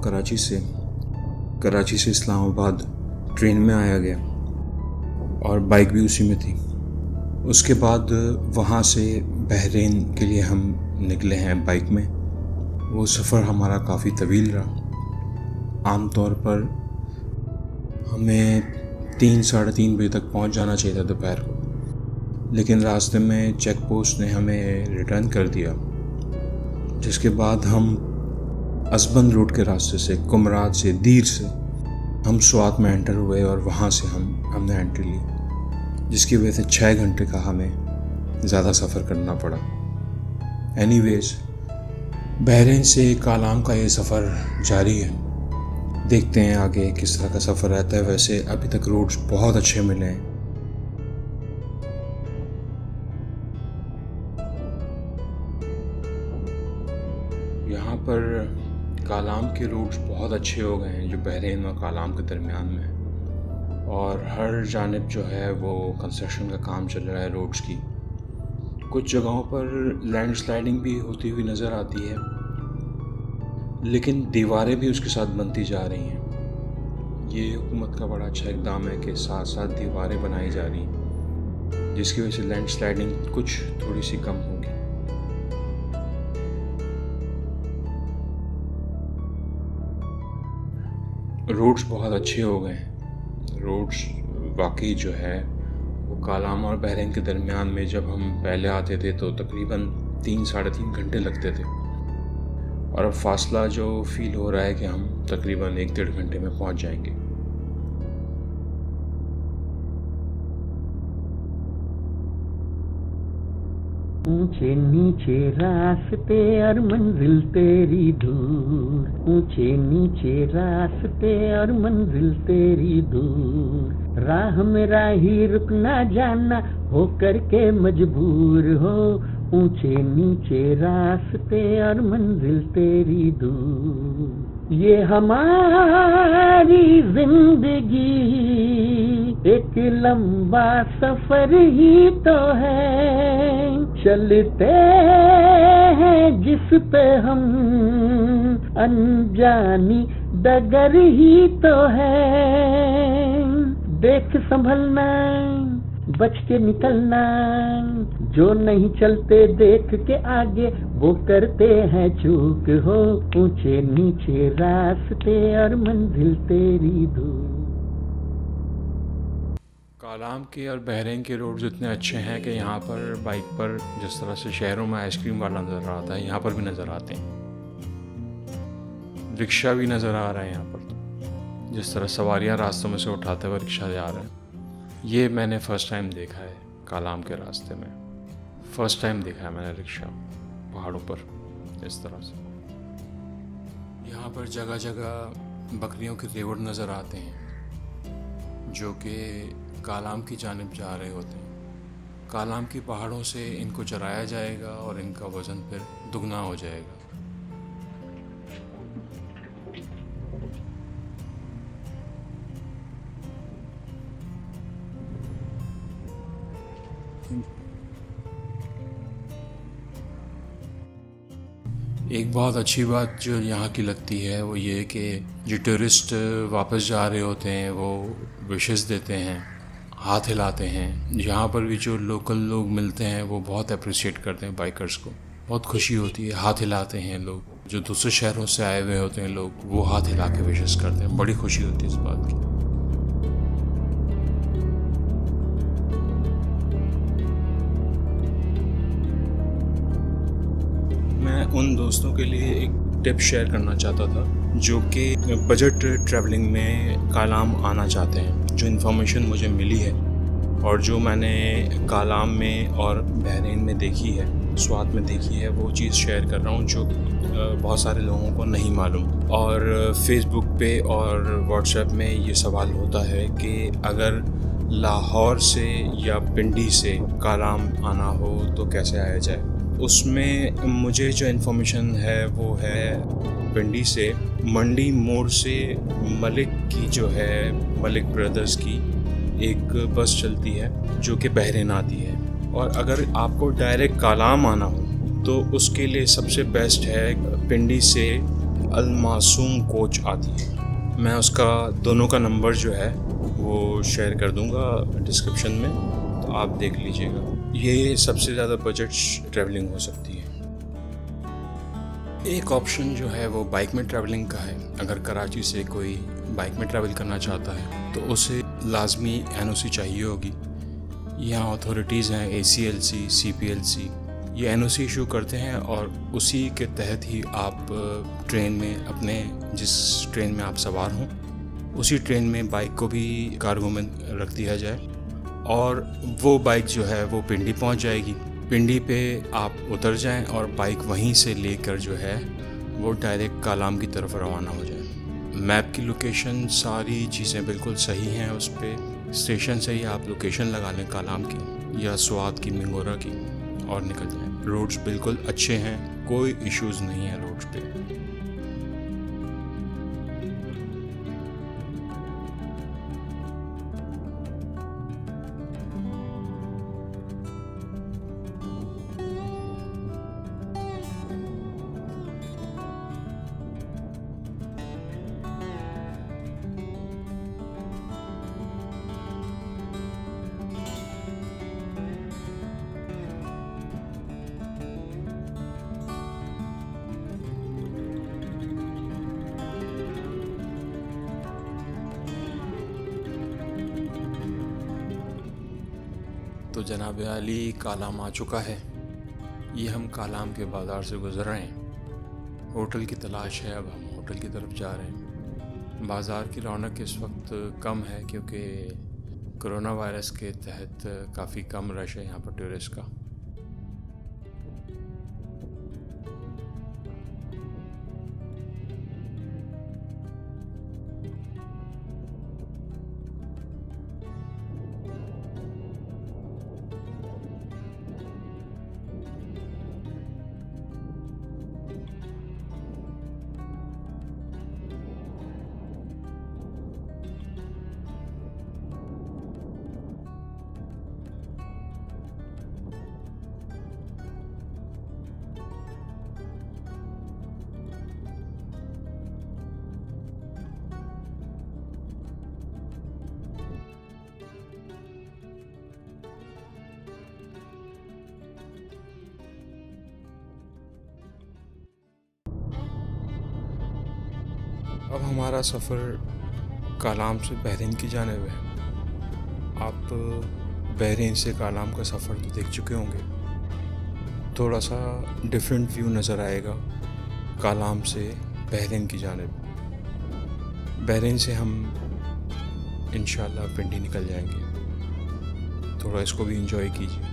कराची से इस्लामाबाद ट्रेन में आया गया और बाइक भी उसी में थी। उसके बाद वहाँ से बहरीन के लिए हम निकले हैं बाइक में। वो सफ़र हमारा काफ़ी तवील रहा। आम तौर पर हमें 3-3:30 बजे तक पहुँच जाना चाहिए था दोपहर को, लेकिन रास्ते में चेक पोस्ट ने हमें रिटर्न कर दिया, जिसके बाद हम असबंद रोड के रास्ते से, कुमरात से, दीर से हम स्वात में एंटर हुए और वहाँ से हमने एंट्री ली, जिसकी वजह से 6 घंटे का हमें ज़्यादा सफ़र करना पड़ा। एनीवेज, बहरीन से कालाम का ये सफ़र जारी है। देखते हैं आगे किस तरह का सफ़र रहता है। वैसे अभी तक रोड्स बहुत अच्छे मिले हैं। यहाँ पर कालाम के रोड्स बहुत अच्छे हो गए हैं जो बहरीन और कालाम के दरमियान में है, और हर जानिब जो है वो कंस्ट्रक्शन का काम चल रहा है रोड्स की। कुछ जगहों पर लैंडस्लाइडिंग भी होती हुई नज़र आती है, लेकिन दीवारें भी उसके साथ बनती जा रही हैं। ये हुकूमत का बड़ा अच्छा इक़दाम है कि साथ साथ दीवारें बनाई जा रही हैं, जिसकी वजह से लैंडस्लाइडिंग कुछ थोड़ी सी कम होगी। रोड्स बहुत अच्छे हो गए हैं। रोड्स वाकई जो है वो कालाम और बहरीन के दरमियान में जब हम पहले आते थे तो तकरीबन 3-3.5 घंटे लगते थे, और अब फासला जो फील हो रहा है कि हम तकरीबन 1-1.5 घंटे में पहुंच जाएंगे। ऊंचे नीचे रास्ते और मंजिल तेरी दूर, ऊंचे नीचे रास्ते और मंजिल तेरी दूर, राह में राही रुक ना जाना हो करके मजबूर हो, ऊंचे नीचे रास्ते और मंजिल तेरी दूर। ये हमारी जिंदगी एक लंबा सफर ही तो है, चलते हैं जिस पे हम अनजानी डगर ही तो है। देख संभलना, बच के निकलना, जो नहीं चलते देख के आगे वो करते हैं चूक हो, ऊंचे नीचे रास्ते और मंजिल तेरी दूर। कालाम के और बहरीन के रोड्स इतने अच्छे हैं कि यहाँ पर बाइक पर जिस तरह से शहरों में आइसक्रीम वाला नज़र आता है, यहाँ पर भी नज़र आते हैं। रिक्शा भी नज़र आ रहा है यहाँ पर, तो जिस तरह सवारियाँ रास्तों में से उठाते हुए रिक्शा जा रहे हैं। ये मैंने फ़र्स्ट टाइम देखा है कालाम के रास्ते में। फ़र्स्ट टाइम देखा है मैंने रिक्शा पहाड़ों पर इस तरह से। यहाँ पर जगह जगह बकरियों के रेवड़ नज़र आते हैं जो कि कालाम की जानिब जा रहे होते हैं। कालाम की पहाड़ों से इनको चराया जाएगा और इनका वज़न फिर दुगना हो जाएगा। एक बहुत अच्छी बात जो यहाँ की लगती है वो ये कि जो टूरिस्ट वापस जा रहे होते हैं वो विशेस देते हैं, हाथ हिलाते हैं। यहाँ पर भी जो लोकल लोग मिलते हैं वो बहुत अप्रिशिएट करते हैं बाइकर्स को, बहुत खुशी होती है, हाथ हिलाते हैं लोग। जो दूसरे शहरों से आए हुए होते हैं लोग वो हाथ हिला के विशेस करते हैं, बड़ी खुशी होती है इस बात की। मैं उन दोस्तों के लिए एक टिप शेयर करना चाहता था जो कि बजट ट्रैवलिंग में कालाम आना चाहते हैं। जो इन्फॉर्मेशन मुझे मिली है और जो मैंने कालाम में और बहरीन में देखी है, स्वात में देखी है, वो चीज़ शेयर कर रहा हूँ जो बहुत सारे लोगों को नहीं मालूम। और फेसबुक पे और व्हाट्सएप में ये सवाल होता है कि अगर लाहौर से या पिंडी से कालाम आना हो तो कैसे आया जाए। उसमें मुझे जो इन्फॉर्मेशन है वो है पिंडी से मंडी मोड़ से मलिक की जो है मलिक ब्रदर्स की एक बस चलती है जो कि बहरीन आती है। और अगर आपको डायरेक्ट कालाम आना हो तो उसके लिए सबसे बेस्ट है पिंडी से अल मासूम कोच आती है। मैं उसका दोनों का नंबर जो है वो शेयर कर दूंगा डिस्क्रिप्शन में, तो आप देख लीजिएगा। ये सबसे ज़्यादा बजट ट्रैवलिंग हो सकती है। एक ऑप्शन जो है वो बाइक में ट्रैवलिंग का है। अगर कराची से कोई बाइक में ट्रैवल करना चाहता है तो उसे लाजमी एनओसी चाहिए होगी। यहाँ अथॉरिटीज़ हैं ACLC, CPLC, ये एनओसी इशू करते हैं और उसी के तहत ही आप ट्रेन में अपने जिस ट्रेन में आप सवार हों उसी ट्रेन में बाइक को भी कार्गो में रख दिया जाए और वो बाइक जो है वो पिंडी पहुंच जाएगी। पिंडी पे आप उतर जाएं और बाइक वहीं से लेकर जो है वो डायरेक्ट कालाम की तरफ रवाना हो जाए। मैप की लोकेशन सारी चीज़ें बिल्कुल सही हैं। उस पर स्टेशन से ही आप लोकेशन लगा लें कालाम की या स्वात की, मिंगोरा की, और निकल जाएं। रोड्स बिल्कुल अच्छे हैं, कोई इश्यूज़ नहीं है रोड्स पे। तो जनाब अली कालाम आ चुका है। ये हम कालाम के बाज़ार से गुज़र रहे हैं। होटल की तलाश है, अब हम होटल की तरफ जा रहे हैं। बाज़ार की रौनक इस वक्त कम है क्योंकि कोरोना वायरस के तहत काफ़ी कम रश है यहाँ पर टूरिस्ट का। अब हमारा सफ़र कालाम से बहरीन की जानिब है। आप बहरीन से कालाम का सफ़र तो देख चुके होंगे। थोड़ा सा डिफरेंट व्यू नज़र आएगा कालाम से बहरीन की जानिब। बहरीन से हम इंशाल्लाह पिंडी निकल जाएंगे। थोड़ा इसको भी एंजॉय कीजिए।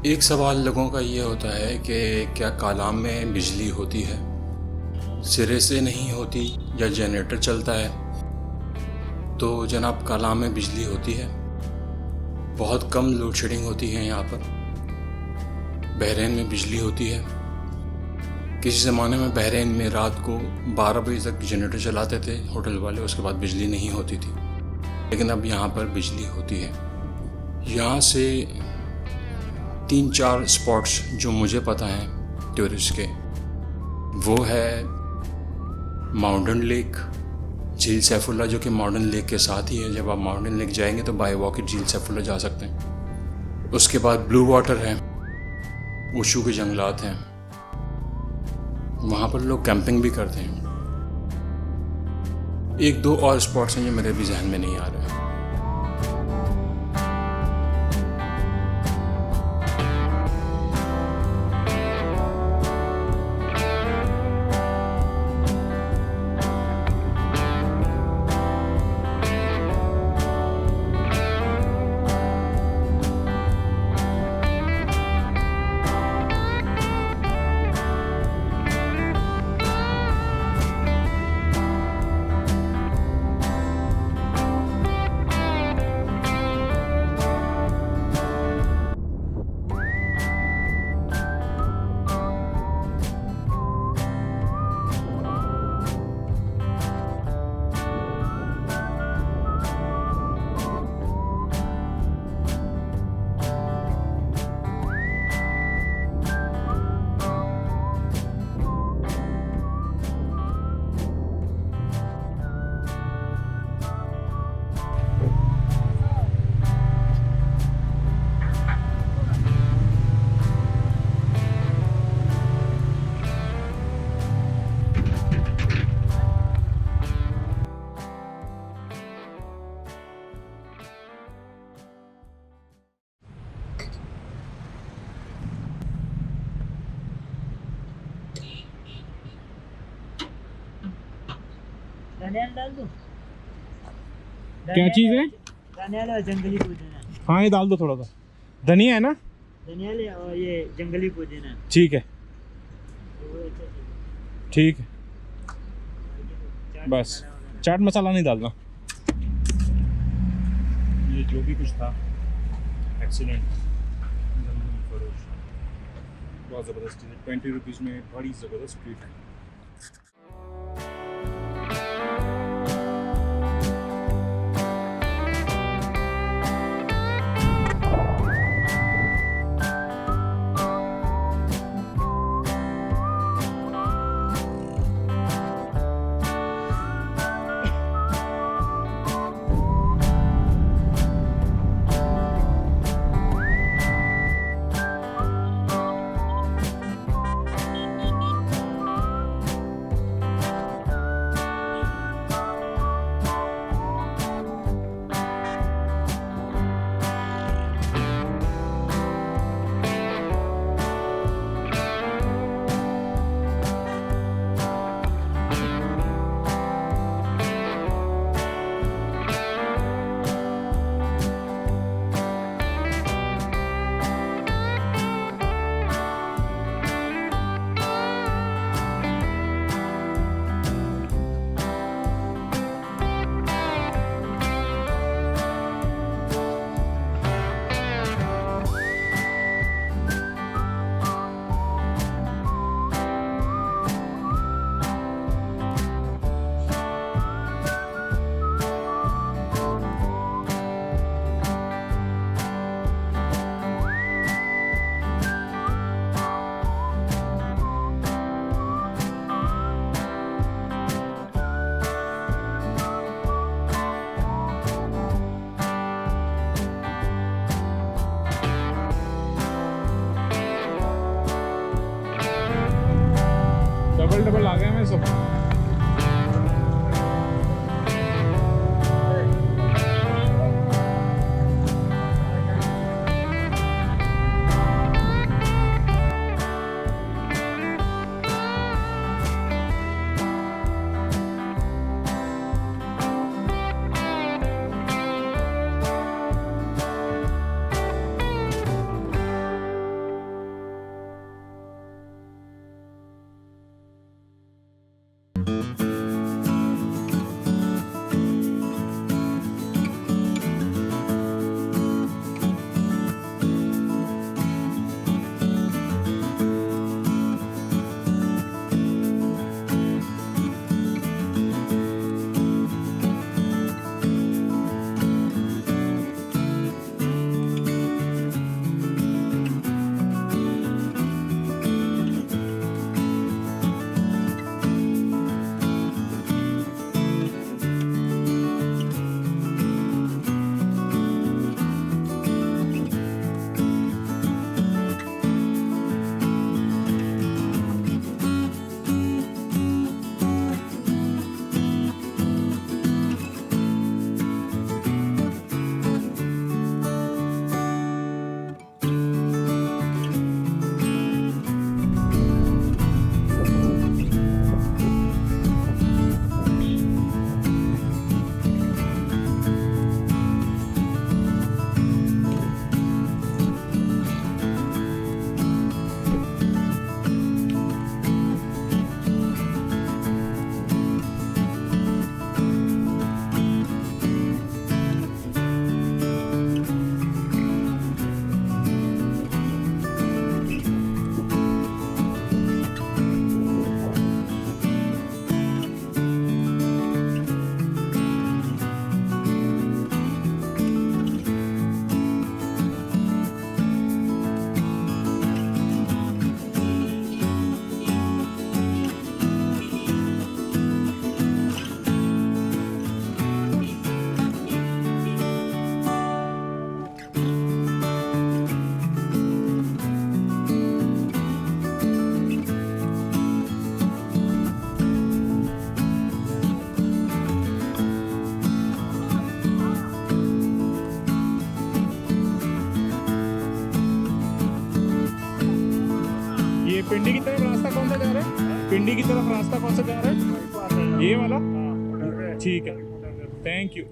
एक सवाल लोगों का ये होता है कि क्या कालाम में बिजली होती है? सिरे से नहीं होती या जनरेटर चलता है? तो जनाब कालाम में बिजली होती है। बहुत कम लोड शेडिंग होती है यहाँ पर। बहरीन में बिजली होती है। किसी ज़माने में बहरीन में रात को 12 बजे तक जनरेटर चलाते थे होटल वाले, उसके बाद बिजली नहीं होती थी। लेकिन अब यहाँ पर बिजली होती है। यहाँ से 3-4 स्पॉट्स जो मुझे पता हैं टूरिस्ट के, वो है माउंटेन लेक, झील सैफुल्ला, जो कि माउंटेन लेक के साथ ही है। जब आप माउंटेन लेक जाएंगे तो बाय वॉक झील सैफुल्ला जा सकते हैं। उसके बाद ब्लू वाटर है, ऊशू के जंगलात हैं, वहाँ पर लोग कैंपिंग भी करते हैं। 1-2 और स्पॉट्स हैं जो मेरे भी जहन में नहीं आ रहे हैं। धनिया डाल दूं? क्या चीज़ है? धनिया ले, जंगली पुदीना। हाँ ये डाल दो थोड़ा सा। धनिया है ना? धनिया ले और ये जंगली पुदीना। ठीक है ठीक है, बस चाट मसाला नहीं डालना। ये जो भी कुछ था एक्सीलेंट, बहुत ज़बरदस्त चीज़ है। 20 रुपीज़ में बड़ी ज़बरदस्त ट्रीट है। डबल आ गया मैं सब। पिंडी की तरफ रास्ता कौन सा जा रहा है? पिंडी की तरफ रास्ता कौन सा जा रहा है? ये वाला? ਠੀਕ ਹੈ ਥੈਂਕ ਯੂ